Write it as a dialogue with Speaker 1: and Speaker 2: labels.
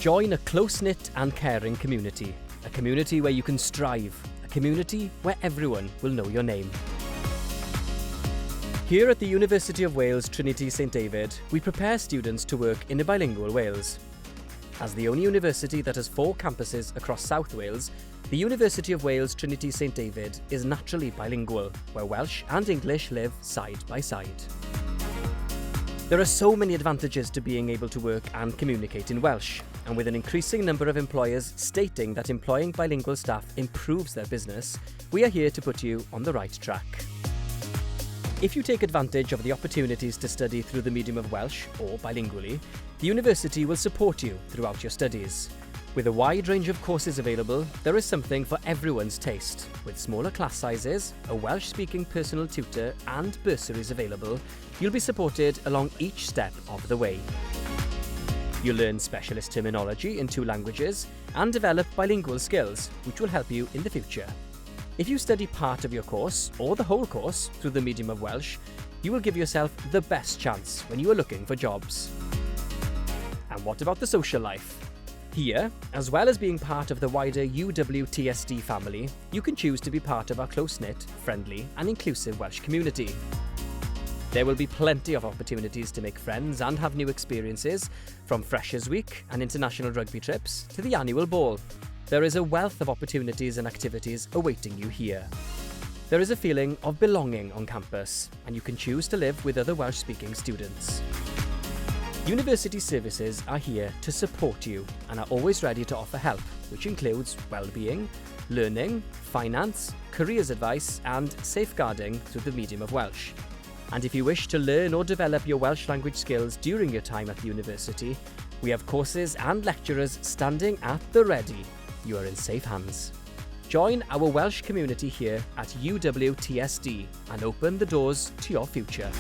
Speaker 1: Join a close-knit and caring community, a community where you can strive, a community where everyone will know your name. Here at the University of Wales Trinity St David, we prepare students to work in a bilingual Wales. As the only university that has 4 campuses across South Wales, the University of Wales Trinity St David is naturally bilingual, where Welsh and English live side by side. There are so many advantages to being able to work and communicate in Welsh, and with an increasing number of employers stating that employing bilingual staff improves their business, we are here to put you on the right track. If you take advantage of the opportunities to study through the medium of Welsh or bilingually, the university will support you throughout your studies. With a wide range of courses available, there is something for everyone's taste. With smaller class sizes, a Welsh-speaking personal tutor and bursaries available, you'll be supported along each step of the way. You'll learn specialist terminology in 2 languages and develop bilingual skills, which will help you in the future. If you study part of your course, or the whole course, through the medium of Welsh, you will give yourself the best chance when you are looking for jobs. And what about the social life? Here, as well as being part of the wider UWTSD family, you can choose to be part of our close-knit, friendly and inclusive Welsh community. There will be plenty of opportunities to make friends and have new experiences, from Freshers' Week and international rugby trips to the annual ball. There is a wealth of opportunities and activities awaiting you here. There is a feeling of belonging on campus, and you can choose to live with other Welsh-speaking students. University services are here to support you and are always ready to offer help, which includes well-being, learning, finance, careers advice and safeguarding through the medium of Welsh. And if you wish to learn or develop your Welsh language skills during your time at the university, we have courses and lecturers standing at the ready. You are in safe hands. Join our Welsh community here at UWTSD and open the doors to your future.